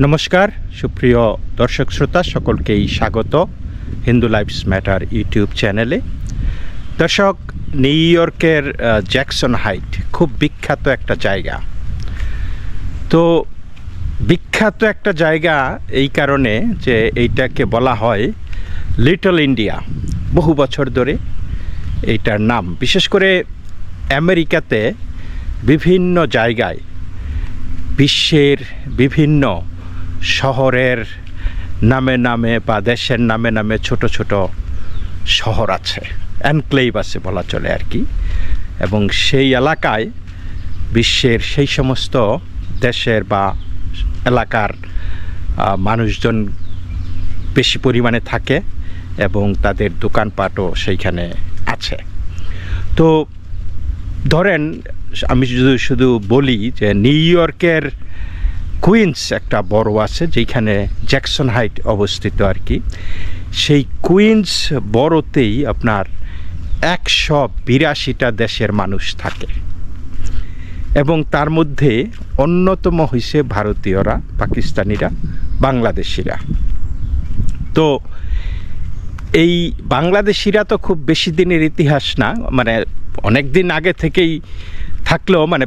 নমস্কার সুপ্রিয় দর্শক শ্রোতা সকলকেই স্বাগত হিন্দু লাইফস ম্যাটার ইউটিউব চ্যানেলে। দর্শক, নিউ ইয়র্কের জ্যাকসন হাইট খুব বিখ্যাত একটা জায়গা। তো বিখ্যাত একটা জায়গা এই কারণে যে এইটাকে বলা হয় লিটল ইন্ডিয়া। বহু বছর ধরে এইটার নাম, বিশেষ করে আমেরিকাতে বিভিন্ন জায়গায়, বিশ্বের বিভিন্ন শহরের নামে নামে বা দেশের নামে নামে ছোট ছোট শহর আছে, এনক্লেভ আছে বলা চলে আর কি। এবং সেই এলাকায় বিশ্বের সেই সমস্ত দেশের বা এলাকার মানুষজন বেশি পরিমাণে থাকে এবং তাদের দোকানপাটও সেইখানে আছে। তো ধরেন আমি শুধু বলি যে নিউ ইয়র্কের কুইন্স একটা বড় আছে যেখানে জ্যাকসন হাইট অবস্থিত আর কি। সেই কুইন্স বড়তেই আপনার 182টা দেশের মানুষ থাকে এবং তার মধ্যে অন্যতম হইছে ভারতীয়রা, পাকিস্তানিরা, বাংলাদেশিরা। তো এই বাংলাদেশিরা তো খুব বেশি দিনের ইতিহাস না, মানে অনেক দিন আগে থেকেই থাকলেও মানে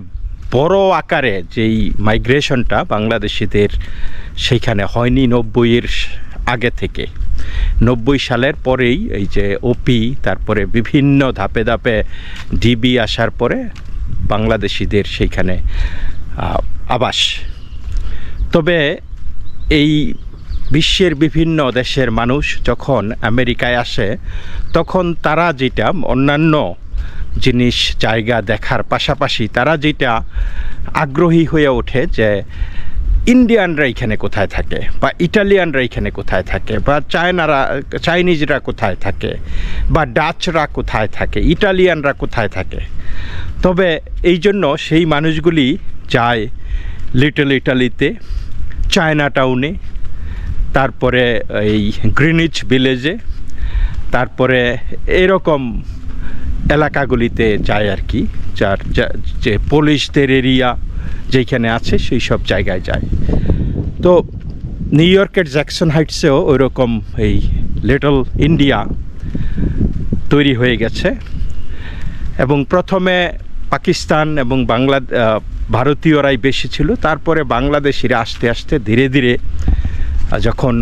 বড় আকারে যেই মাইগ্রেশনটা বাংলাদেশিদের সেইখানে হয়নি 90-এর আগে থেকে। 90 সালের পরেই এই যে ওপি, তারপরে বিভিন্ন ধাপে ধাপে ডিবি আসার পরে বাংলাদেশিদের সেইখানে আবাস। তবে এই বিশ্বের বিভিন্ন দেশের মানুষ যখন আমেরিকায় আসে তখন তারা যেটা অন্যান্য জিনিস জায়গা দেখার পাশাপাশি তারা যেটা আগ্রহী হয়ে ওঠে যে ইন্ডিয়ানরা এখানে কোথায় থাকে, বা ইটালিয়ানরা এখানে কোথায় থাকে, বা চাইনিজরা কোথায় থাকে, বা ডাচরা কোথায় থাকে, ইটালিয়ানরা কোথায় থাকে। তবে এই জন্য সেই মানুষগুলি যায় লিটল ইটালিতে, চায়না টাউনে, তারপরে এই গ্রিনিচ ভিলেজে, তারপরে এরকম এলাকাগুলিতে যায় আর কি, যার যে পুলিশদের এরিয়া যেখানে আছে সেই সব জায়গায় যায়। তো নিউ ইয়র্কের জ্যাকসন হাইটসেও ওইরকম এই লিটল ইন্ডিয়া তৈরি হয়ে গেছে। এবং প্রথমে পাকিস্তান এবং ভারতীয়রাই বেশি ছিল, তারপরে বাংলাদেশিরা আস্তে আস্তে ধীরে ধীরে, যখন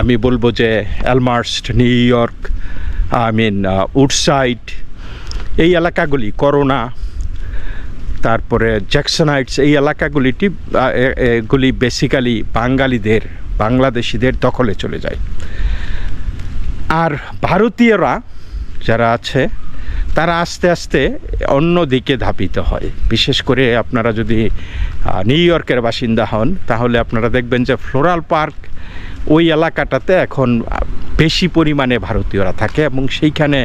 আমি বলবো যে এলমার্স্ট, নিউ ইয়র্ক, উডসাইড, এই এলাকাগুলি, করোনা, তারপরে জ্যাকসন হাইটস, এই এলাকাগুলি বেসিক্যালি বাংলাদেশিদের দখলে চলে যায়। আর ভারতীয়রা যারা আছে তারা আস্তে আস্তে অন্য দিকে ধাপিত হয়। বিশেষ করে আপনারা যদি নিউ ইয়র্কের বাসিন্দা হন তাহলে আপনারা দেখবেন যে ফ্লোরাল পার্ক, ওই এলাকাটাতে এখন বেশি পরিমাণে ভারতীয়রা থাকে এবং সেইখানে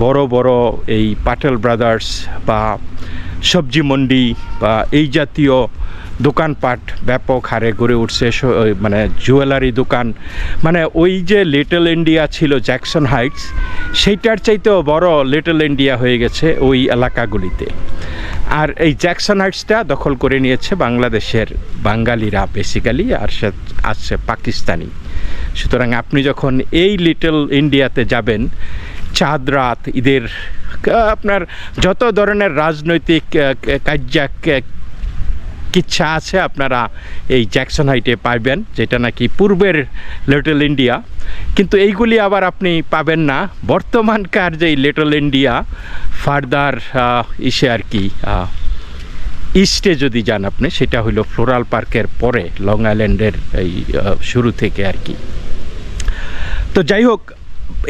বড় বড় এই পাটেল ব্রাদার্স বা সবজি মন্ডি বা এই জাতীয় দোকানপাট ব্যাপক হারে গড়ে উঠছে। মানে জুয়েলারি দোকান, মানে ওই যে লিটল ইন্ডিয়া ছিল জ্যাকসন হাইটস, সেইটার চাইতেও বড় লিটল ইন্ডিয়া হয়ে গেছে ওই এলাকাগুলিতে। আর এই জ্যাকসন হাইটসটা দখল করে নিয়েছে বাংলাদেশের বাঙালিরা বেসিক্যালি, আর সে আছে পাকিস্তানি। সুতরাং আপনি যখন এই লিটল ইন্ডিয়াতে যাবেন, চাঁদ রাত, ঈদের, আপনার যত ধরনের রাজনৈতিক কিচ্ছা আছে আপনারা এই জ্যাকসন হাইটে পাইবেন, যেটা নাকি পূর্বের লিটল ইন্ডিয়া। কিন্তু এইগুলি আবার আপনি পাবেন না বর্তমানকার যেই লিটল ইন্ডিয়া ফার্দার ইসে আর কি, ইস্টে যদি যান আপনি, সেটা হইল ফ্লোরাল পার্কের পরে, লং আইল্যান্ডের এই শুরু থেকে আর কি। তো যাই হোক,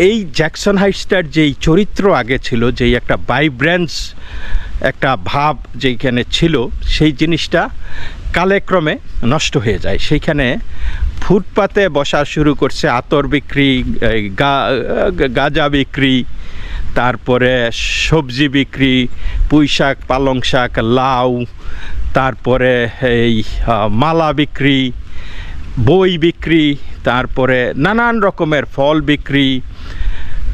এই জ্যাকসন হাইটসটার যেই চরিত্র আগে ছিল, যেই একটা ভাইব্রেন্স, একটা ভাব যেইখানে ছিল, সেই জিনিসটা কালেক্রমে নষ্ট হয়ে যায়। সেইখানে ফুটপাতে বসা শুরু করছে আতর বিক্রি, গাঁজা বিক্রি, তারপরে সবজি বিক্রি, পুঁই শাক, পালং শাক, লাউ, তারপরে এই মালা বিক্রি, বই বিক্রি, তারপরে নানান রকমের ফল বিক্রি।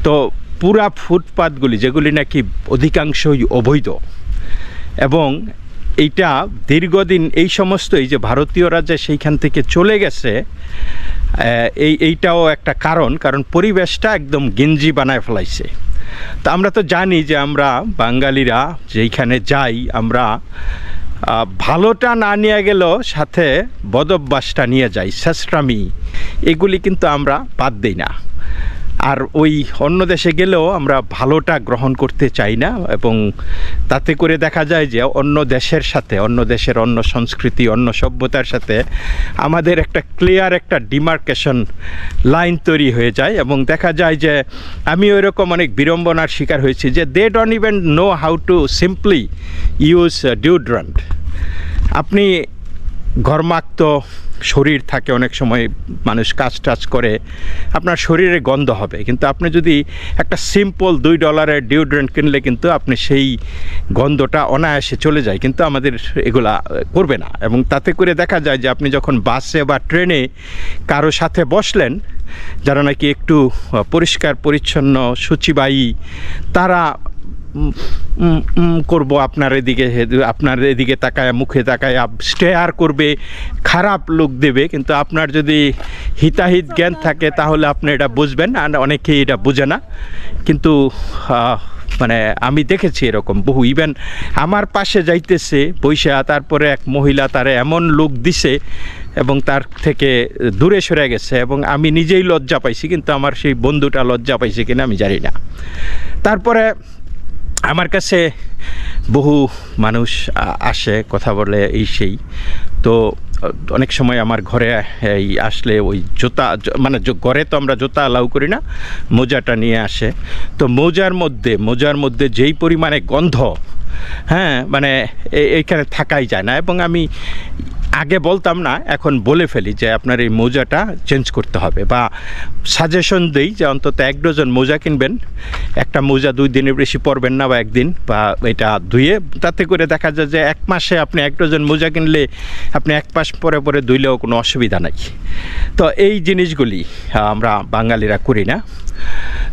তো পুরা ফুটপাতগুলি, যেগুলি নাকি অধিকাংশই অবৈধ, এবং এইটা দীর্ঘদিন এই সমস্ত এই যে ভারতীয়রা যে সেইখান থেকে চলে গেছে, এইটাও একটা কারণ পরিবেশটা একদম গেঞ্জি বানায় ফেলাইছে। তো আমরা তো জানি যে আমরা বাঙালিরা যেইখানে যাই, আমরা ভালোটা না নিয়ে গেলেও সাথে বদভ্যাসটা নিয়ে যাই, শেষরামি, এগুলি কিন্তু আমরা বাদ দিই না। আর ওই অন্য দেশে গেলেও আমরা ভালোটা গ্রহণ করতে চাই না, এবং তাতে করে দেখা যায় যে অন্য দেশের সাথে, অন্য দেশের অন্য সংস্কৃতি, অন্য সভ্যতার সাথে আমাদের একটা ক্লিয়ার একটা ডিমার্কেশন লাইন তৈরি হয়ে যায়। এবং দেখা যায় যে আমি ওইরকম অনেক বিড়ম্বনার শিকার হয়েছি যে they don't even know how to simply use deodorant. আপনি ঘর্মাক্ত শরীর থাকে, অনেক সময় মানুষ কাজ টাজ করে, আপনার শরীরে গন্ধ হবে, কিন্তু আপনি যদি একটা সিম্পল $2 ডিওড্রেন্ট কিনলে কিন্তু আপনি সেই গন্ধটা অনায়াসে চলে যায়, কিন্তু আমাদের এগুলা করবে না। এবং তাতে করে দেখা যায় যে আপনি যখন বাসে বা ট্রেনে কারো সাথে বসলেন, যারা নাকি একটু পরিষ্কার পরিচ্ছন্ন শুচিবায়ী, তারা করবো আপনার এদিকে তাকায়, মুখে তাকায় স্টেয়ার করবে, খারাপ লুক দেবে। কিন্তু আপনার যদি হিতাহিত জ্ঞান থাকে তাহলে আপনি এটা বুঝবেন, আর অনেকেই এটা বুঝে না। কিন্তু মানে আমি দেখেছি এরকম বহু, ইভেন আমার পাশে যাইতেছে বৈশা, তারপরে এক মহিলা তারে এমন লুক দিছে এবং তার থেকে দূরে সরে গেছে, এবং আমি নিজেই লজ্জা পাইছি, কিন্তু আমার সেই বন্ধুটা লজ্জা পাইছে কিনা আমি জানি না। তারপরে আমার কাছে বহু মানুষ আসে, কথা বলে এই সেই। তো অনেক সময় আমার ঘরে এই আসলে ওই জুতা, মানে ঘরে তো আমরা জুতা অ্যালাউ করি না, মোজাটা নিয়ে আসে। তো মোজার মধ্যে যেই পরিমাণে গন্ধ, হ্যাঁ, মানে এইখানে থাকাই যায় না। এবং আমি আগে বলতাম না, এখন বলে ফেলি যে আপনার এই মোজাটা চেঞ্জ করতে হবে, বা সাজেশন দিই যে অন্তত 1 ডজন মোজা কিনবেন, একটা মোজা 2 দিনের বেশি পরবেন না, বা 1 দিন, বা এটা ধুয়ে, তাতে করে দেখা যায় যে 1 মাসে আপনি 1 ডজন মোজা কিনলে আপনি 1 মাস পরে ধুইলেও কোনো অসুবিধা নাই। তো এই জিনিসগুলি আমরা বাঙালিরা করি না।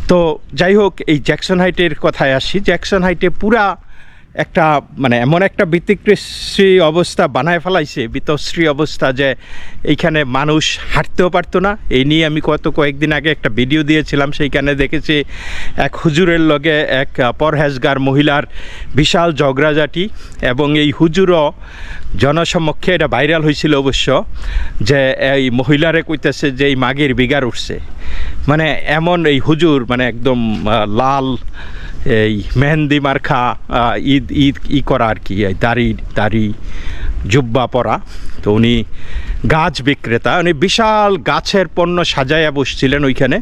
তো যাই হোক, এই জ্যাকসন হাইটের কথায় আসি। জ্যাকসন হাইটে পুরা একটা মানে এমন একটা বিতিশ্রী অবস্থা বানায় ফেলাইছে, বিতশ্রী অবস্থা, যে এইখানে মানুষ হাঁটতেও পারতো না। এই নিয়ে আমি কয়েকদিন আগে একটা ভিডিও দিয়েছিলাম, সেইখানে দেখেছি এক হুজুরের লগে এক পরহেজগার মহিলার বিশাল ঝগড়াঝাটি, এবং এই হুজুরও জনসমক্ষে, এটা ভাইরাল হয়েছিল অবশ্য, যে এই মহিলারে কইতেছে যে এই মাগির বিগার উঠছে। মানে এমন এই হুজুর, মানে একদম লাল এই মেহেন্দি মার্খা ঈদ করা আর কি, দাড়ি জুব্বা পরা। তো উনি গাছ বিক্রেতা, উনি বিশাল গাছের পণ্য সাজাইয়া বসছিলেন ওইখানে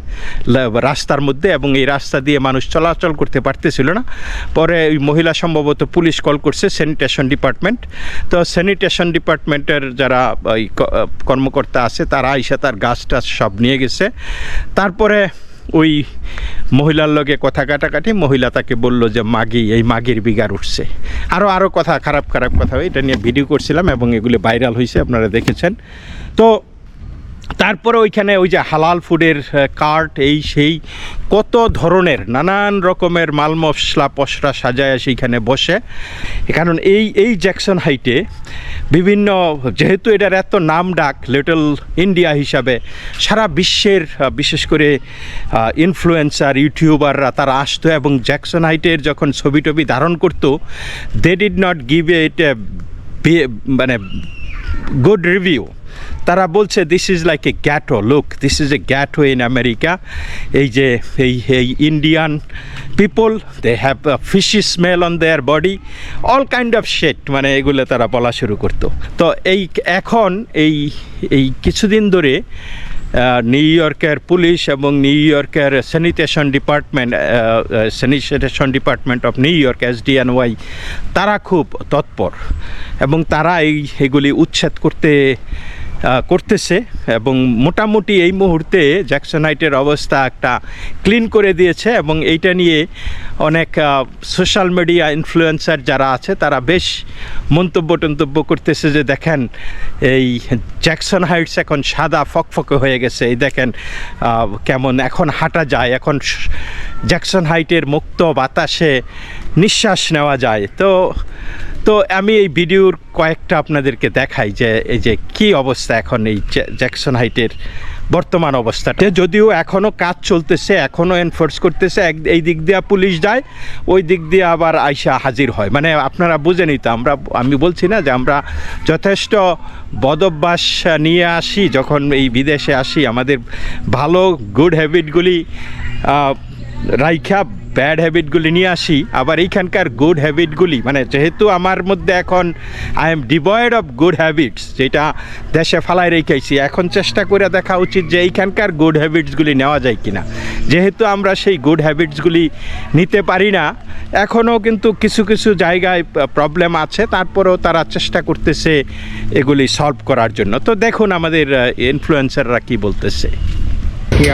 রাস্তার মধ্যে, এবং এই রাস্তা দিয়ে মানুষ চলাচল করতে পারতেছিল না। পরে ওই মহিলা সম্ভবত পুলিশ কল করছে, স্যানিটেশন ডিপার্টমেন্ট। তো স্যানিটেশন ডিপার্টমেন্টের যারা ওই কর্মকর্তা আছে, তারা এসে তার গাছ টাছ সব নিয়ে গেছে। তারপরে ওই মহিলার লগে কথা কাটাকাটি, মহিলা তাকে বলল যে এই মাগির বিগার উঠছে, আরও কথা, খারাপ কথা, এটা নিয়ে ভিডিও করছিলাম এবং এগুলি ভাইরাল হয়েছে, আপনারা দেখেছেন। তো তারপরে ওইখানে ওই যে হালাল ফুডের কার্ট, এই সেই কত ধরনের নানান রকমের মাল মশলা পশরা সাজায় সেইখানে বসে। কারণ এই জ্যাকসন হাইটে বিভিন্ন, যেহেতু এটার এত নাম ডাক লিটল ইন্ডিয়া হিসাবে, সারা বিশ্বের বিশেষ করে ইনফ্লুয়েন্সার, ইউটিউবাররা তারা আসতো, এবং জ্যাকসন হাইটের যখন ছবি টবি ধারণ করতো, they did not give it মানে গুড রিভিউ। তারা বলছে this is like a ghetto, look this is a ghetto in America. এই যে এই Indian people, they have fishy smell on their body, all kind of shit, মানে এগুলো তারা বলা শুরু করতো। তো এখন এই কিছুদিন ধরে নিউ ইয়র্কের পুলিশ এবং নিউ ইয়র্কের sanitation department of new York, SDNY, তারা খুব তৎপর, এবং তারা এগুলি উচ্ছেদ করতেছে, এবং মোটামুটি এই মুহূর্তে জ্যাকসন হাইটের অবস্থা একটা ক্লিন করে দিয়েছে। এবং এইটা নিয়ে অনেক সোশ্যাল মিডিয়া ইনফ্লুয়েন্সার যারা আছে, তারা বেশ মন্তব্য করতেছে যে দেখেন এই জ্যাকসন হাইটস এখন সাদা ফকফকে হয়ে গেছে, এই দেখেন কেমন এখন হাঁটা যায়, এখন জ্যাকসন হাইটের মুক্ত বাতাসে নিঃশ্বাস নেওয়া যায়। তো তো আমি এই ভিডিওর কয়েকটা আপনাদেরকে দেখাই যে এই যে কী অবস্থা এখন এই জ্যাকসন হাইটের বর্তমান অবস্থাটা। যদিও এখনও কাজ চলতেছে, এখনও এনফোর্স করতেছে, এই দিক দিয়ে পুলিশ যায়, ওই দিক দিয়ে আবার আইসা হাজির হয়। মানে আপনারা বুঝেনই তো, আমি বলছি না যে আমরা যথেষ্ট বদভ্যাস নিয়ে আসি যখন এই বিদেশে আসি, আমাদের ভালো গুড হ্যাবিটগুলি রাইখা ব্যাড হ্যাবিটগুলি নিয়ে আসি। আবার এইখানকার গুড হ্যাবিটগুলি, মানে যেহেতু আমার মধ্যে এখন I am devoid of good habits, যেটা দেশে ফালাই রেখেছি, এখন চেষ্টা করে দেখা উচিত যে এইখানকার গুড হ্যাবিটসগুলি নেওয়া যায় কিনা। যেহেতু আমরা সেই গুড হ্যাবিটসগুলি নিতে পারি না, এখনও কিন্তু কিছু কিছু জায়গায় প্রবলেম আছে, তারপরেও তারা চেষ্টা করতেছে এগুলি সলভ করার জন্য। তো দেখুন আমাদের ইনফ্লুয়েন্সাররা কি বলতেছে।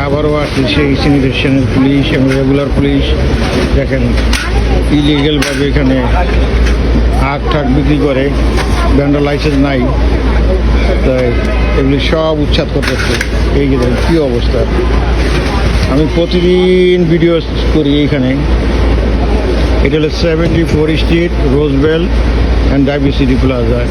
আবারও আসছে সেই স্যানিটেশনের পুলিশ এবং রেগুলার পুলিশ। দেখেন ইলিগেলভাবে এখানে আখ ঠাক বিক্রি করে, ভেন্ডার লাইসেন্স নাই, তাই এগুলি সব উচ্ছেদ করতেছে। এই কী অবস্থা! আমি প্রতিদিন ভিডিও করি এইখানে। এটা হলো 74 স্ট্রিট, রোজবেল অ্যান্ড ডাইভিসিটি প্লাজা।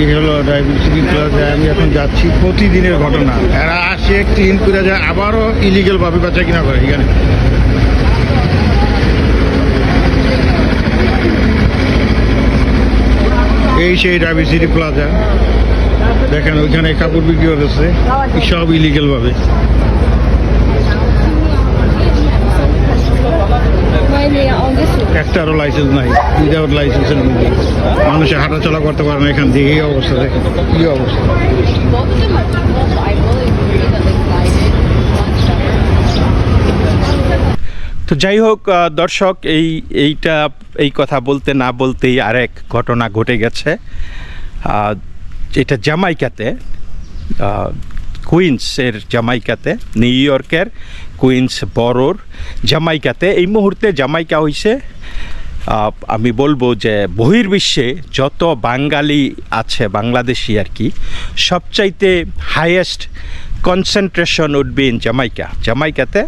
এই হলো ডাইভিসিটি প্লাজা। আমি এখন যাচ্ছি, প্রতিদিনের ঘটনা। এরা আসে ক্লিন করে যায়, আবারও ইলিগেলভাবে বেচা কিনা করে এখানে। এই সেই ডাইভিসিটি প্লাজা। দেখেন ওইখানে কাপড় বিক্রি করতেছে, সব ইলিগেলভাবে। একটারও লাইসেন্স নাই, উইদাউট লাইসেন্সের মধ্যে মানুষে হাঁটাচলা করতে পারে না এখান দিয়ে। এই অবস্থা দেখেন, কী অবস্থা! তো যাই হোক দর্শক, এই কথা বলতে না বলতেই আরেক ঘটনা ঘটে গেছে। এটা জামাইকাতে, কুইন্সের জামাইকাতে, নিউ ইয়র্কের কুইন্স বরোর জামাইকাতে। এই মুহূর্তে জামাইকা হইছে, আমি বলবো যে বহির্বিশ্বে যত বাঙালি আছে, বাংলাদেশি আর কি, সবচাইতে highest concentration would be in জামাইকাতে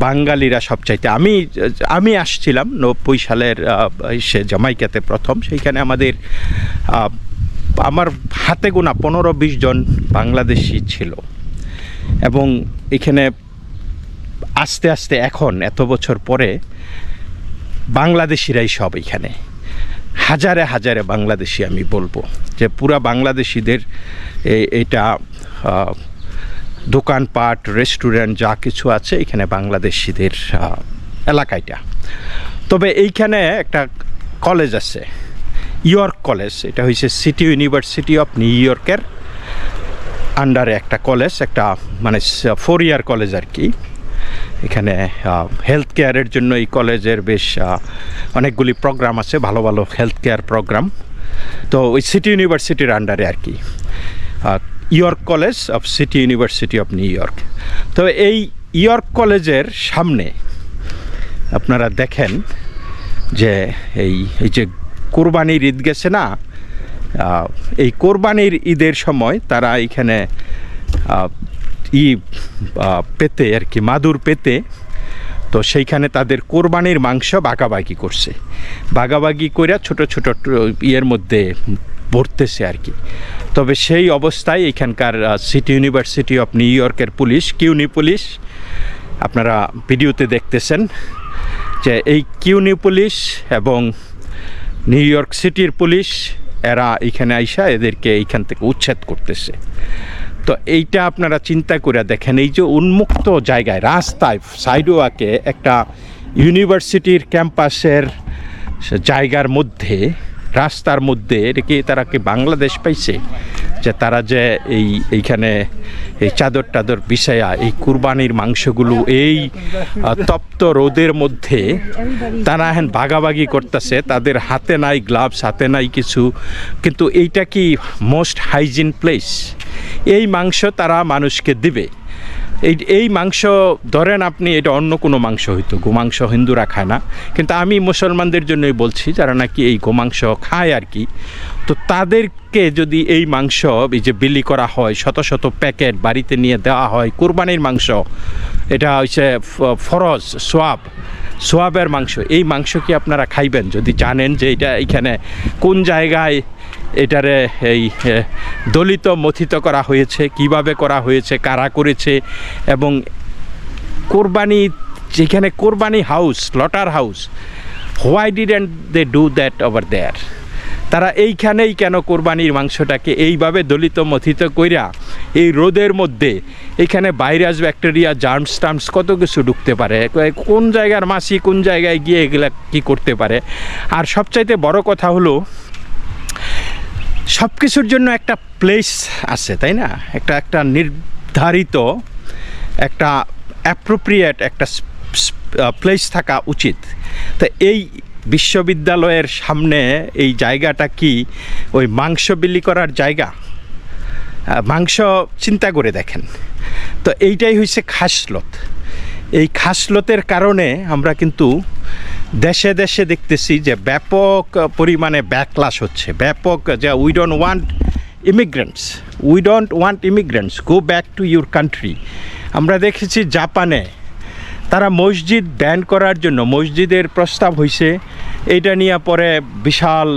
বাঙালিরা সবচাইতে। আমি আসছিলাম 90 সালের সে জামাইকাতে প্রথম। সেইখানে আমার হাতে গোনা 15-20 জন বাংলাদেশি ছিল। এবং এখানে আস্তে আস্তে এখন এত বছর পরে বাংলাদেশিরাই সব এখানে, হাজারে হাজারে বাংলাদেশি। আমি বলবো যে পুরা বাংলাদেশিদের এটা দোকানপাট, রেস্টুরেন্ট যা কিছু আছে এখানে বাংলাদেশিদের এলাকাটা। তবে এইখানে একটা কলেজ আছে, ইয়র্ক কলেজ। এটা হয়েছে সিটি ইউনিভার্সিটি অফ নিউ ইয়র্কের আন্ডারে একটা কলেজ, একটা মানে 4 ইয়ার কলেজ আর কি। এখানে হেলথ কেয়ারের জন্য এই কলেজের বেশ অনেকগুলি প্রোগ্রাম আছে, ভালো ভালো হেলথ কেয়ার প্রোগ্রাম। তো ওই সিটি ইউনিভার্সিটির আন্ডারে আর কি, York college of city university of new York. তো এই ইয়র্ক কলেজের সামনে আপনারা দেখেন যে এই যে কোরবানির ঈদ গেছে না, এই কোরবানির ঈদের সময় তারা এখানে পেতে আর কি, মাদুর পেতে, তো সেইখানে তাদের কোরবানির মাংস ভাগাভাগি করছে, ভাগাভাগি করে ছোট ছোট ইয়ের মধ্যে ভরতেছে আর কি। তবে সেই অবস্থায় এখানকার সিটি ইউনিভার্সিটি অফ নিউ ইয়র্কের পুলিশ, কিউনি পুলিশ, আপনারা ভিডিওতে দেখতেছেন যে এই কিউনি পুলিশ এবং নিউ ইয়র্ক সিটির পুলিশ এরা এখানে আইসা এদেরকে এইখান থেকে উচ্ছেদ করতেছে। তো এইটা আপনারা চিন্তা করে দেখেন, এই যে উন্মুক্ত জায়গায়, রাস্তায় সাইডওয়াকে একটা ইউনিভার্সিটির ক্যাম্পাসের জায়গার মধ্যে, রাস্তার মধ্যে রেখে তারা কি বাংলাদেশ পাইছে যে তারা যে এইখানে এই চাদর টাদর বিছায়া এই কুরবানির মাংসগুলো এই তপ্ত রোদের মধ্যে তারা এখন ভাগাভাগি করতেছে। তাদের হাতে নাই গ্লাভস, হাতে নাই কিছু, কিন্তু এইটা কি মোস্ট হাইজিন প্লেস? এই মাংস তারা মানুষকে দিবে। এই মাংস ধরেন আপনি, এটা অন্য কোনো মাংস হইতো, গোমাংস হিন্দুরা খায় না, কিন্তু আমি মুসলমানদের জন্যই বলছি যারা নাকি এই গোমাংস খায় আর কি, তো তাদেরকে যদি এই মাংস এই যে বিলি করা হয় শত শত প্যাকেট বাড়িতে নিয়ে দেওয়া হয় কোরবানির মাংস, এটা হচ্ছে ফরজ সোয়াবের মাংস, এই মাংস কি আপনারা খাইবেন যদি জানেন যে এটা এইখানে কোন জায়গায় এটারে এই দলিত মথিত করা হয়েছে, কিভাবে করা হয়েছে, কারা করেছে, এবং কোরবানি যেখানে কোরবানি house, slaughter house, why didn't they do that over there? তারা এইখানেই কেন কোরবানির মাংসটাকে এইভাবে দলিত মথিত কইরা এই রোদের মধ্যে, এখানে ভাইরাস ব্যাকটেরিয়া জার্মস টার্মস কত কিছু ঢুকতে পারে, কোন জায়গার মাছি কোন জায়গায় গিয়ে এগুলা কী করতে পারে। আর সবচাইতে বড় কথা হলো সব কিছুর জন্য একটা প্লেস আছে, তাই না? একটা নির্ধারিত একটা অ্যাপ্রোপ্রিয়েট একটা প্লেস থাকা উচিত। তো এই বিশ্ববিদ্যালয়ের সামনে এই জায়গাটা কি ওই মাংস বিলি করার জায়গা? মাংস চিন্তা করে দেখেন তো, এইটাই হচ্ছে খাসলত। এই খাসলতের কারণে আমরা কিন্তু দেশে দেশে দেখতেছি যে ব্যাপক পরিমাণে ব্যাকলাশ হচ্ছে, ব্যাপক, যে we don't want immigrants, go back to your country. আমরা দেখেছি জাপানে তারা মসজিদ ব্যান করার জন্য, মসজিদের প্রস্তাব হয়েছে, এইটা নিয়ে পরে বিশাল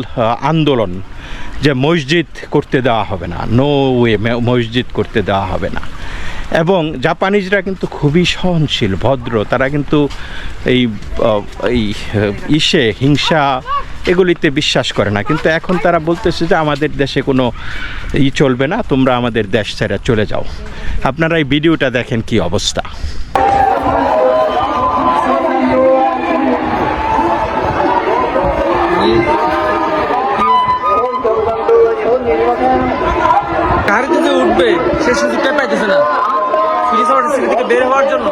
আন্দোলন যে মসজিদ করতে দেওয়া হবে না, নো ওয়ে, মসজিদ করতে দেওয়া হবে না। এবং জাপানিজরা কিন্তু খুবই সহনশীল, ভদ্র, তারা কিন্তু এই হিংসা এগুলিতে বিশ্বাস করে না। কিন্তু এখন তারা বলতেছে যে আমাদের দেশে কোনো চলবে না, তোমরা আমাদের দেশ ছেড়ে চলে যাও। আপনারা এই ভিডিওটা দেখেন কি অবস্থা। গাড়িতে যে উঠবে সে সুযোগটা পাইতেছে না পুলিশ আওয়ার সিটি থেকে বের হওয়ার জন্য।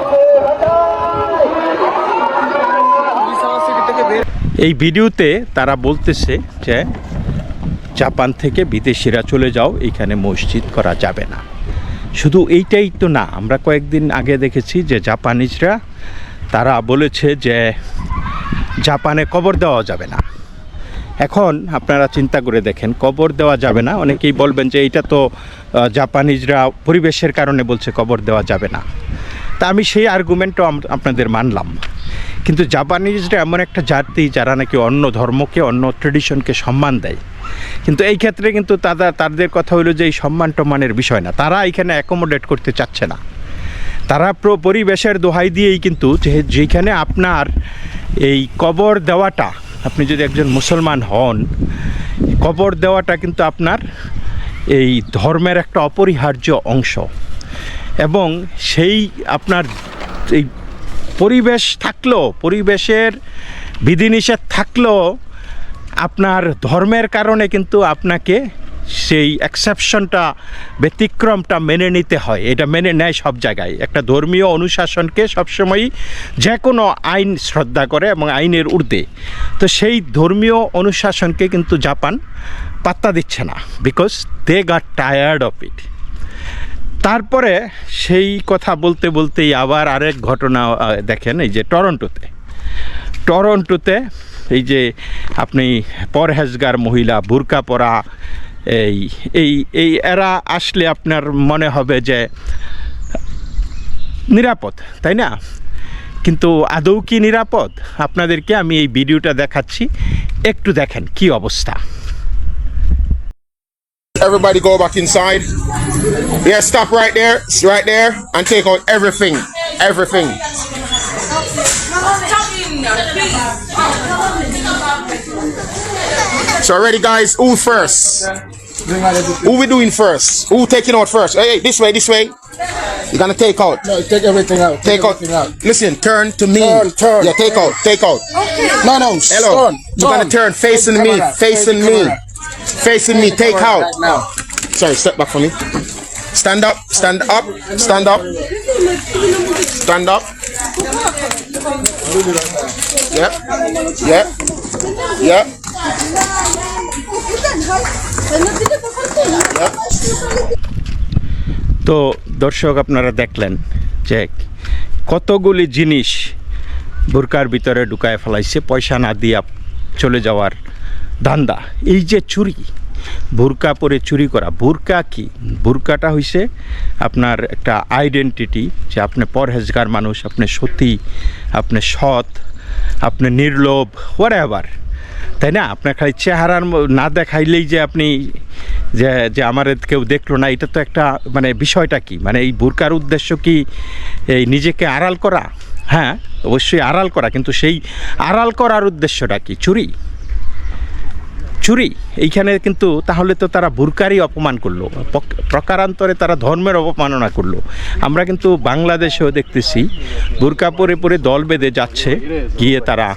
এই ভিডিওতে তারা বলতেছে যে জাপান থেকে বিদেশিরা চলে যাও, এখানে মসজিদ করা যাবে না। শুধু এইটাই তো না, আমরা কয়েকদিন আগে দেখেছি যে জাপানিজরা তারা বলেছে যে জাপানে কবর দেওয়া যাবে না। এখন আপনারা চিন্তা করে দেখেন, কবর দেওয়া যাবে না, অনেকেই বলবেন যে এইটা তো জাপানিজরা পরিবেশের কারণে বলছে কবর দেওয়া যাবে না। তা আমি সেই আর্গুমেন্টও আপনাদের মানলাম, কিন্তু জাপানিজরা এমন একটা জাতি যারা নাকি অন্য ধর্মকে, অন্য ট্রেডিশনকে সম্মান দেয়। কিন্তু এই ক্ষেত্রে কিন্তু তাদের কথা হলো যে এই সম্মান টম্মানের বিষয় না, তারা এখানে অ্যাকোমোডেট করতে চাচ্ছে না। তারা পরিবেশের দোহাই দিয়েই কিন্তু যেখানে আপনার এই কবর দেওয়াটা, আপনি যদি একজন মুসলমান হন, কবর দেওয়াটা কিন্তু আপনার এই ধর্মের একটা অপরিহার্য অংশ। এবং সেই আপনার এই পরিবেশ থাকলেও, পরিবেশের বিধিনিষেধ থাকলেও আপনার ধর্মের কারণে কিন্তু আপনাকে সেই এক্সেপশনটা, ব্যতিক্রমটা মেনে নিতে হয়। এটা মেনে নেয় সব জায়গায়। একটা ধর্মীয় অনুশাসনকে সবসময়ই যে কোনো আইন শ্রদ্ধা করে এবং আইনের ঊর্ধ্বে। তো সেই ধর্মীয় অনুশাসনকে কিন্তু জাপান পাত্তা দিচ্ছে না, because they got tired of it. তারপরে সেই কথা বলতে বলতেই আবার আরেক ঘটনা দেখেন, এই যে টরন্টোতে এই যে আপনি পরহেজগার মহিলা, বুরকা পরা, এই এরা আসলে আপনার মনে হবে যে নিরাপদ, তাই না? কিন্তু আদৌ কি নিরাপদ? আপনাদেরকে আমি এই ভিডিওটা দেখাচ্ছি, একটু দেখেন কি অবস্থা। Everybody go back inside. Yeah, stop right there, and take out everything. So ready, guys? Who first? Who we doing first? Who taking out first? Hey, this way. You're gonna take out. No, take everything out. Take out. Listen, turn to me. Turn. Yeah, take out. Okay. No. Hello. You're gonna turn facing me. Facing me. Take out. Right now. Sorry, step back for me. Stand up. Stand up. Yep. তো দর্শক, আপনারা দেখলেন যে কতগুলি জিনিস বোরকার ভিতরে ঢুকায় ফেলাইছে পয়সা না দিয়া চলে যাওয়ার ধান্দা। এই যে চুরি, বুরকা পরে চুরি করা। বুরকা কি? বুরকাটা হইছে আপনার একটা আইডেন্টিটি, যে আপনি পরহেজগার মানুষ, আপনি সতী, আপনি সৎ, আপনি নির্লোভ, হোয়াটএভার, তাই না? আপনার খালি চেহারার না দেখাইলেই যে আপনি যে আমার কেউ দেখলো না, এটা তো একটা মানে বিষয়টা কি, মানে এই বুরকার উদ্দেশ্য কি এই নিজেকে আড়াল করা? হ্যাঁ, অবশ্যই আড়াল করা, কিন্তু সেই আড়াল করার উদ্দেশ্যটা কি? চুরি। চুরি এইখানে কিন্তু তাহলে তো তারা বুরকারই অপমান করলো, প্রকারান্তরে তারা ধর্মের অপমাননা করলো। আমরা কিন্তু বাংলাদেশেও দেখতেছি বুরকা পরে পরে দল বেঁধে যাচ্ছে, গিয়ে তারা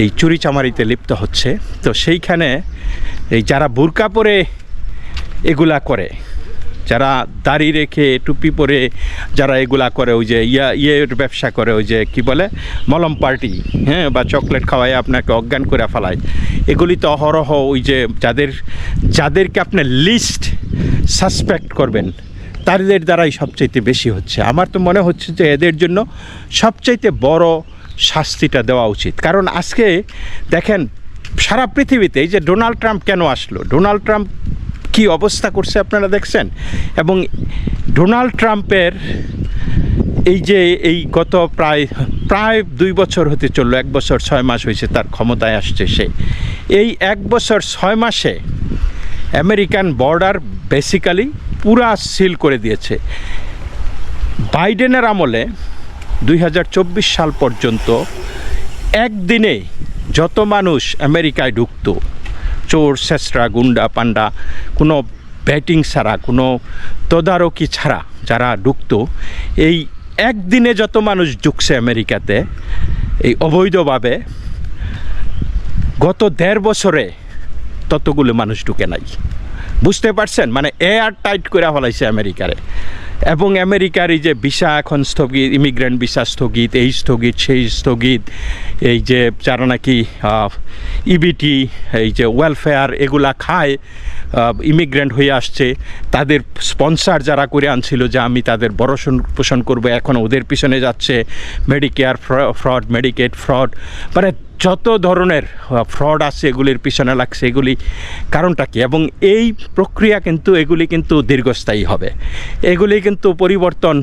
এই চুরি চামারিতে লিপ্ত হচ্ছে। তো সেইখানে এই যারা বুরকা পরে এগুলা করে, যারা দাড়ি রেখে টুপি পরে যারা এগুলা করে, ওই যে ইয়ের ব্যবসা করে, ওই যে কি বলে মলম পার্টি, হ্যাঁ, বা চকলেট খাওয়ায় আপনাকে অজ্ঞান করে ফেলায়, এগুলি তো অহরহ ওই যে যাদেরকে আপনি লিস্ট সাসপেক্ট করবেন তাদের দ্বারাই সবচাইতে বেশি হচ্ছে। আমার তো মনে হচ্ছে যে এদের জন্য সবচাইতে বড় শাস্তিটা দেওয়া উচিত। কারণ আজকে দেখেন সারা পৃথিবীতে এই যে ডোনাল্ড ট্রাম্প কেন আসলো, ডোনাল্ড ট্রাম্প কি অবস্থা করছে আপনারা দেখছেন। এবং ডোনাল্ড ট্রাম্পের এই যে এই গত প্রায় 2 বছর হতে চললো, 1 বছর 6 মাস হয়েছে তার ক্ষমতায় আসছে সে। এই 1 বছর 6 মাসে আমেরিকান বর্ডার বেসিক্যালি পুরা সিল করে দিয়েছে। বাইডেনের আমলে 2024 সাল পর্যন্ত একদিনে যত মানুষ আমেরিকায় ঢুকতো, চোর শেষরা গুন্ডা পান্ডা, কোনো ব্যাটিং ছাড়া, কোনো তদারকি ছাড়া যারা ঢুকতো, এই একদিনে যত মানুষ ঢুকছে আমেরিকাতে এই অবৈধভাবে, গত 1.5 বছরে ততগুলো মানুষ ঢুকে নাই। বুঝতে পারছেন? মানে এয়ার টাইট করে ফেলাইছে আমেরিকারে। এবং আমেরিকার এই যে ভিসা এখন স্থগিত, ইমিগ্রেন্ট ভিসা স্থগিত, এই স্থগিত সেই স্থগিত, এই যে যারা নাকি ইবিটি এই যে ওয়েলফেয়ার এগুলা খায়, ইমিগ্রেন্ট হয়ে আসছে, তাদের স্পন্সার যারা করে আনছিল যে আমি তাদের ভরণ পোষণ করবো, এখন ওদের পিছনে যাচ্ছে। মেডিকেয়ার ফ্রড, মেডিকেড ফ্রড, মানে যত ধরনের ফ্রড আছে এগুলির পিছনে লাগছে। এগুলি কারণটা কি? এবং এই প্রক্রিয়া কিন্তু এগুলি কিন্তু দীর্ঘস্থায়ী হবে, এগুলি কিন্তু পরিবর্তন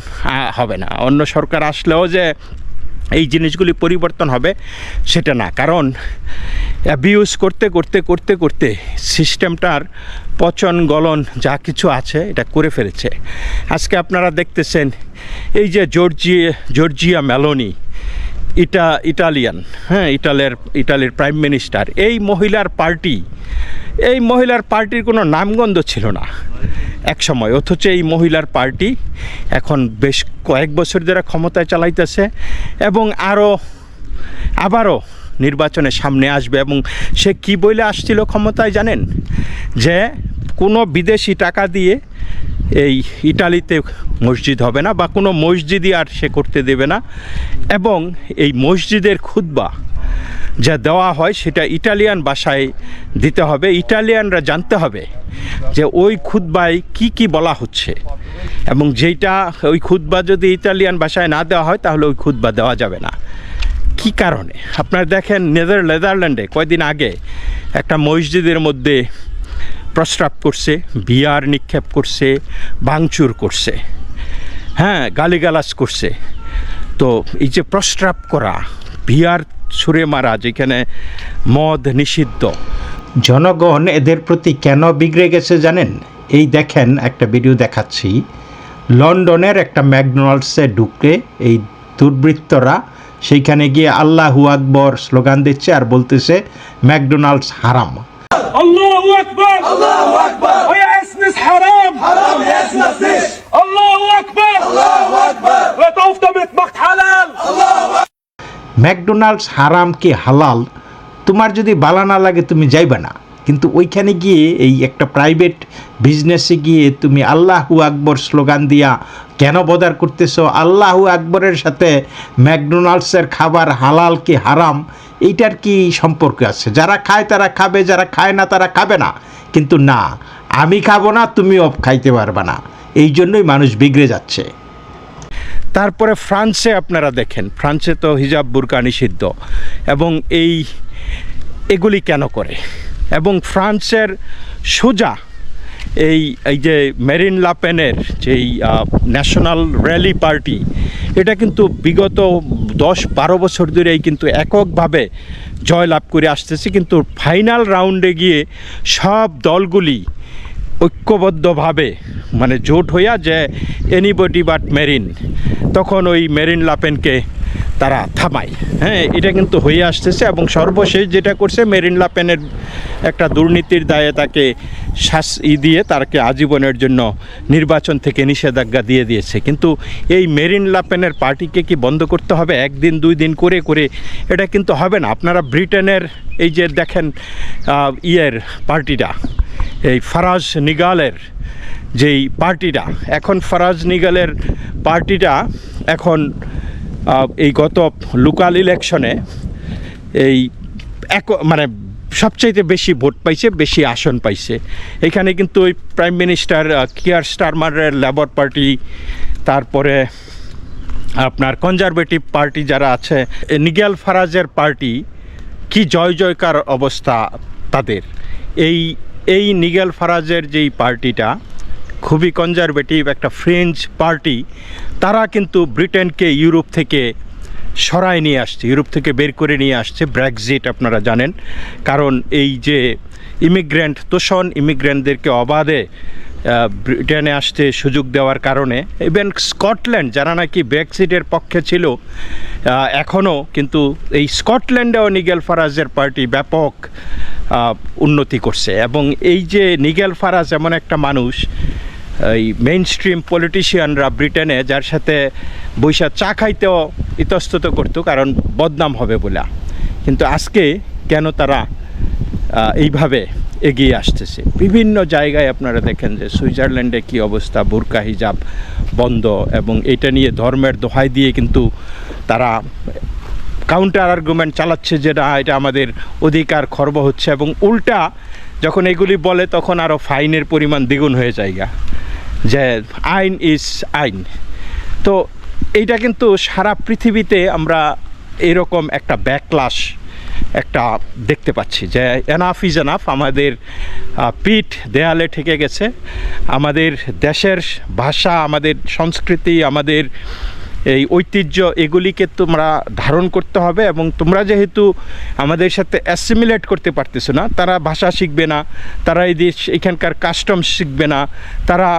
হবে না। অন্য সরকার আসলেও যে এই জিনিসগুলি পরিবর্তন হবে সেটা না, কারণ অ্যাবিউজ করতে করতে করতে করতে সিস্টেমটার পচন গলন যা কিছু আছে এটা করে ফেলেছে। আজকে আপনারা দেখতেছেন এই যে জর্জিয়া মেলোনি, ইটালিয়ান, হ্যাঁ, ইটালির প্রাইম মিনিস্টার, এই মহিলার পার্টির কোনো নামগন্ধ ছিল না এক সময়, অথচ এই মহিলার পার্টি এখন বেশ কয়েক বছর ধরে ক্ষমতায় চালাইতেছে এবং আবারও নির্বাচনে সামনে আসবে। এবং সে কি বলে আসছিল ক্ষমতায় জানেন? যে কোনো বিদেশি টাকা দিয়ে এই ইটালিতে মসজিদ হবে না, বা কোনো মসজিদই আর সে করতে দেবে না, এবং এই মসজিদের খুতবা যা দেওয়া হয় সেটা ইটালিয়ান ভাষায় দিতে হবে। ইটালিয়ানরা জানতে হবে যে ওই খুতবায় কি বলা হচ্ছে, এবং যেটা ওই খুতবা যদি ইটালিয়ান ভাষায় না দেওয়া হয় তাহলে ওই খুতবা দেওয়া যাবে না। কি কারণে? আপনারা দেখেন নেদারল্যান্ডে কয়েকদিন আগে একটা মসজিদের মধ্যে প্রস্রাব করছে, বিয়ার নিক্ষেপ করছে, ভাঙচুর করছে, হ্যাঁ, গালিগালাজ করছে। তো এই যে প্রস্রাব করা, বিয়ার ছুঁড়ে মারা, যেখানে মদ নিষিদ্ধ, জনগণ এদের প্রতি কেন বিগড়ে গেছে জানেন? এই দেখেন একটা ভিডিও দেখাচ্ছি। লন্ডনের একটা ম্যাকডোনাল্ডসে ঢুকে এই দুর্বৃত্তরা সেইখানে গিয়ে আল্লাহু আকবর স্লোগান দিচ্ছে আর বলতেছে ম্যাকডোনাল্ডস হারাম। الله أكبر الله أكبر ويا اسمس حرام حرام يا اسمس ليش الله أكبر الله أكبر وطوف مطبخ حلال الله ম্যাকডোনাল্ডস হারাম কি হালাল তোমার যদি ভালো না লাগে তুমি যাইবা না, কিন্তু ওইখানে গিয়ে এই একটা প্রাইভেট বিজনেসে গিয়ে তুমি আল্লাহু আকবর স্লোগান দিয়া কেন বদার করতেছো? আল্লাহু আকবরের সাথে ম্যাকডোনাল্ডসের খাবার হালাল কি হারাম এইটার কি সম্পর্ক আছে? যারা খায় তারা খাবে, যারা খায় না তারা খাবে না। কিন্তু না, আমি খাবো না, তুমিও খাইতে পারবে না, এই জন্যই মানুষ বিগড়ে যাচ্ছে। তারপরে ফ্রান্সে আপনারা দেখেন, ফ্রান্সে তো হিজাব বুরকা নিষিদ্ধ, এবং এগুলি কেন করে? এবং ফ্রান্সের সোজা এই যে মেরিন লাপেনের যেই ন্যাশনাল র্যালি পার্টি, এটা কিন্তু বিগত 10-12 বছর ধরেই কিন্তু এককভাবে জয়লাভ করে আসতেছে, কিন্তু ফাইনাল রাউন্ডে গিয়ে সব দলগুলি ঐক্যবদ্ধভাবে মানে জোট হইয়া যে এনিবডি বাট মেরিন, তখন ওই মেরিন লাপেনকে তারা থামায়। হ্যাঁ, এটা কিন্তু হয়ে আসতেছে এবং সর্বশেষ যেটা করছে, মেরিন লাপেনের একটা দুর্নীতির দায়ে তাকে দিয়ে তাকে আজীবনের জন্য নির্বাচন থেকে নিষেধাজ্ঞা দিয়ে দিয়েছে। কিন্তু এই মেরিন লাপেনের পার্টিকে কি বন্ধ করতে হবে 1 দিন 2 দিন করে করে? এটা কিন্তু হবে না। আপনারা ব্রিটেনের এই যে দেখেন পার্টিটা, এই ফারাজ নিগালের যেই পার্টিটা, এখন ফারাজ নিগালের পার্টিটা এখন এই গত লোকাল ইলেকশনে এই মানে সবচাইতে বেশি ভোট পাইছে, বেশি আসন পাইছে। এখানে কিন্তু ওই প্রাইম মিনিস্টার কিয়ার স্টারমারের লেবার পার্টি, তারপরে আপনার কনজারভেটিভ পার্টি যারা আছে, নিগেল ফারাজের পার্টি কি জয় জয়কার অবস্থা তাদের। এই নিগেল ফারাজের যেই পার্টিটা খুবই কনজারভেটিভ একটা ফ্রেঞ্চ পার্টি, তারা কিন্তু ব্রিটেনকে ইউরোপ থেকে সরায় নিয়ে আসছে, ইউরোপ থেকে বের করে নিয়ে আসছে। ব্রেক্সিট আপনারা জানেন, কারণ এই যে ইমিগ্রেন্ট তোষণ, ইমিগ্রেন্টদেরকে অবাধে ব্রিটেনে আসতে সুযোগ দেওয়ার কারণে ইভেন স্কটল্যান্ড যারা নাকি ব্রেক্সিটের পক্ষে ছিল, এখনও কিন্তু এই স্কটল্যান্ডেও নিগেল ফারাজের পার্টি ব্যাপক উন্নতি করছে। এবং এই যে নিগেল ফারাজ এমন একটা মানুষ, এই মেইন স্ট্রিম পলিটিশিয়ানরা ব্রিটেনে যার সাথে বৈশা চা খাইতেও ইতস্তত করতো, কারণ বদনাম হবে বলে। কিন্তু আজকে কেন তারা এইভাবে এগিয়ে আসতেছে? বিভিন্ন জায়গায় আপনারা দেখেন যে সুইজারল্যান্ডে কি অবস্থা, বুরকা হিজাব বন্ধ, এবং এটা নিয়ে ধর্মের দোহাই দিয়ে কিন্তু তারা কাউন্টার আর্গুমেন্ট চালাচ্ছে যে না, এটা আমাদের অধিকার খর্ব হচ্ছে, এবং উল্টা যখন এগুলি বলে তখন আরও ফাইনের পরিমাণ দ্বিগুণ হয়ে যায়, যে আইন ইজ আইন। তো এইটা কিন্তু সারা পৃথিবীতে আমরা এরকম একটা ব্যাকলাশ একটা দেখতে পাচ্ছি, যে এনাফ ইজ এনাফ। আমাদের পিঠ দেয়ালে ঠেকে গেছে, আমাদের দেশের ভাষা, আমাদের সংস্কৃতি, আমাদের এই ঐতিহ্য, এগুলিকে তোমরা ধারণ করতে হবে। এবং তোমরা যেহেতু আমাদের সাথে অ্যাসিমিলেট করতে পারতেছো না, তারা ভাষা শিখবে না, তারা এখানকার কাস্টমস শিখবে না, তারা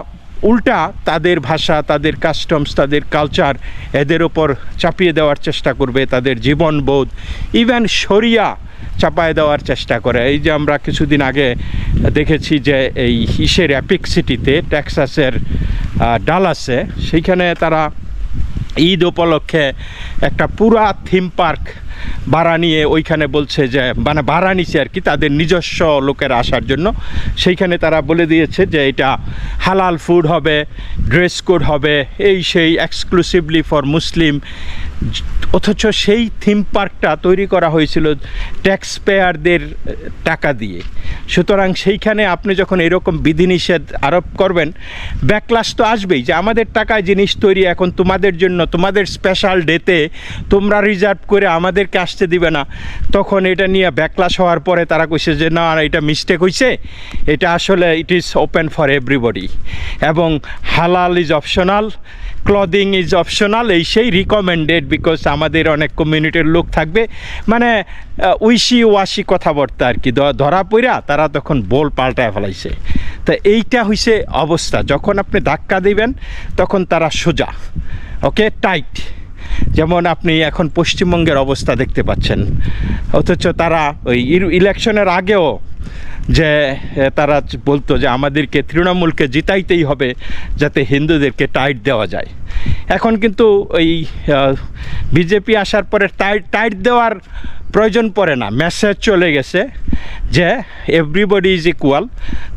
উল্টা তাদের ভাষা, তাদের কাস্টমস, তাদের কালচার এদের ওপর চাপিয়ে দেওয়ার চেষ্টা করবে, তাদের জীবনবোধ, ইভেন শরিয়া চাপায় দেওয়ার চেষ্টা করে। এই যে আমরা কিছুদিন আগে দেখেছি যে এই অ্যাপিক সিটিতে, টেক্সাসের ডালাসে, সেইখানে তারা ঈদ উপলক্ষে একটা পুরা থিম পার্ক ভাড়া নিয়ে ওইখানে বলছে যে, মানে ভাড়া নিছে আর কি, তাদের নিজস্ব লোকের আসার জন্য। সেইখানে তারা বলে দিয়েছে যে এটা হালাল ফুড হবে, ড্রেস কোড হবে, এই সেই এক্সক্লুসিভলি ফর মুসলিম। অথচ সেই থিম পার্কটা তৈরি করা হয়েছিল ট্যাক্স পেয়ারদের টাকা দিয়ে। সুতরাং সেইখানে আপনি যখন এরকম বিধিনিষেধ আরোপ করবেন, ব্যাকলাশ তো আসবেই, যে আমাদের টাকায় জিনিস তৈরি, এখন তোমাদের জন্য, তোমাদের স্পেশাল ডেতে তোমরা রিজার্ভ করে আমাদেরকে আসতে দিবে না। তখন এটা নিয়ে ব্যাকলাশ হওয়ার পরে তারা কইছে যে না, এটা মিস্টেক হয়েছে, এটা আসলে it is open for everybody, এবং হালাল is optional, clothing is optional, এই সেই রিকমেন্ডেড, বিকজ আমাদের অনেক কমিউনিটির লোক থাকবে। মানে উইশি ওয়াশি কথাবার্তা আর কি, ধরা পইরা তারা তখন বোল পাল্টায় ফেলাইছে। তা এইটা হইছে অবস্থা, যখন আপনি ধাক্কা দিবেন তখন তারা সোজা, ওকে, টাইট। যেমন আপনি এখন পশ্চিমবঙ্গের অবস্থা দেখতে পাচ্ছেন, অথচ তারা ওই ইলেকশনের আগেও যে তারা বলতো যে আমাদেরকে তৃণমূলকে জিতাইতেই হবে যাতে হিন্দুদেরকে টাইট দেওয়া যায়। এখন কিন্তু ওই বিজেপি আসার পরে টাইট দেওয়ার প্রয়োজন পড়ে না, মেসেজ চলে গেছে যে এভরিবডি ইজ ইকুয়াল,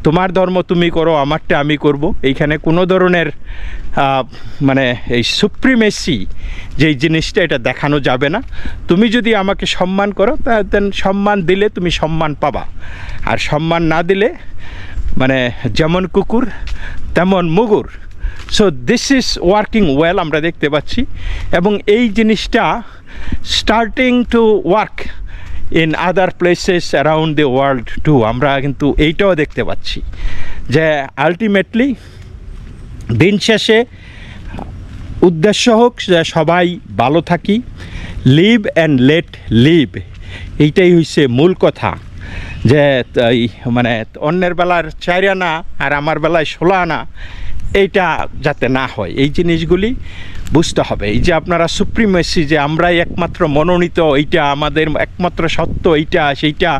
তোমার ধর্ম তুমি করো, আমারটা আমি করব। এইখানে কোনো ধরনের মানে এই সুপ্রিমেসি যেই জিনিসটা, এটা দেখানো যাবে না। তুমি যদি আমাকে সম্মান করো, দেন সম্মান দিলে তুমি সম্মান পাবা, আর সম্মান না দিলে মানে যেমন কুকুর তেমন মুগুর। So this is working well, আমরা দেখতে পাচ্ছি। এবং এই জিনিসটা starting to work in other places around the world too. আমরা কিন্তু এইটাও দেখতে পাচ্ছি যে আলটিমেটলি দিন শেষে উদ্দেশ্য হোক যে সবাই ভালো থাকি, লিভ অ্যান্ড লেট লিভ, এইটাই হচ্ছে মূল কথা। যে এই মানে অন্যের বেলার 4 আনা আর আমার বেলায় 16 আনা, এইটা যাতে না হয়, এই জিনিসগুলি বুঝতে হবে। এই যে আপনারা সুপ্রিমেসি, যে আমরাই একমাত্র মনোনীত, এইটা আমাদের একমাত্র সত্য, এইটা সেইটা,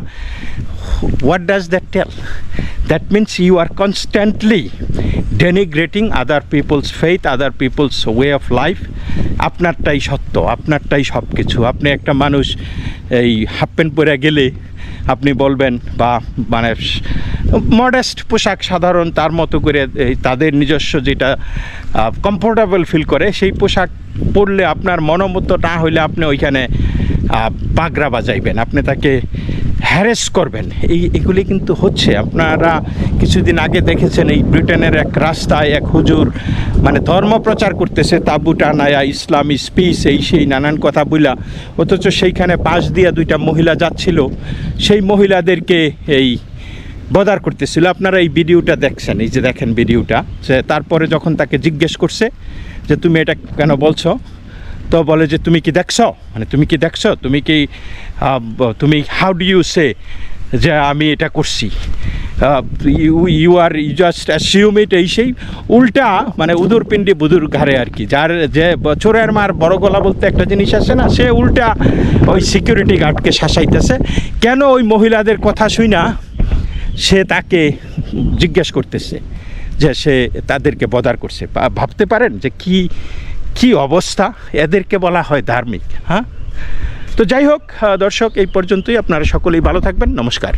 what does that tell? That means you are constantly denigrating other people's faith, other people's way of life. আপনারটাই সত্য, আপনারটাই সব কিছু। আপনি একটা মানুষ এই হাফ প্যান্ট পরে গেলে আপনি বলবেন, বা মানে মডেস্ট পোশাক সাধারণ তার মতো করে তাদের নিজস্ব যেটা কমফোর্টেবল ফিল করে সেই পোশাক পরলে আপনার মনোমতো না হইলে আপনি ওইখানে বাগড়া বাজাইবেন, আপনি তাকে হ্যারেস করবেন। এগুলি কিন্তু হচ্ছে। আপনারা কিছুদিন আগে দেখেছেন এই ব্রিটেনের এক রাস্তায় এক হুজুর মানে ধর্ম প্রচার করতেছে, তাবু টানায়া, ইসলামী স্পিচ, এই সেই নানান কথা বইলা, অথচ সেইখানে পাশ দিয়ে 2টা মহিলা যাচ্ছিল, সেই মহিলাদেরকে এই বদার করতেছিল। আপনারা এই ভিডিওটা দেখছেন, এই যে দেখেন ভিডিওটা। যে তারপরে যখন তাকে জিজ্ঞেস করছে যে তুমি এটা কেন বলছো, তো বলে যে তুমি কি দেখছো, মানে তুমি কি দেখছো, তুমি হাউ ডু ইউ সে যে আমি এটা করছি, ইউ জাস্ট অ্যাসিউম ইট, এই সেই উল্টা মানে উদুর পিণ্ডি বুদুর ঘাড়ে আর কি। যার যে চোরের মার বড় গলা বলতে একটা জিনিস আছে না, সে উল্টা ওই সিকিউরিটি গার্ডকে শাসাইতেছে। কেন ওই মহিলাদের কথা শুই না, সে তাকে জিজ্ঞেস করতেছে যে সে তাদেরকে বদার করছে। ভাবতে পারেন যে কি অবস্থা, এদেরকে বলা হয় ধার্মিক। হ্যাঁ, তো যাই হোক দর্শক, এই পর্যন্তই। আপনারা সকলেই ভালো থাকবেন। নমস্কার।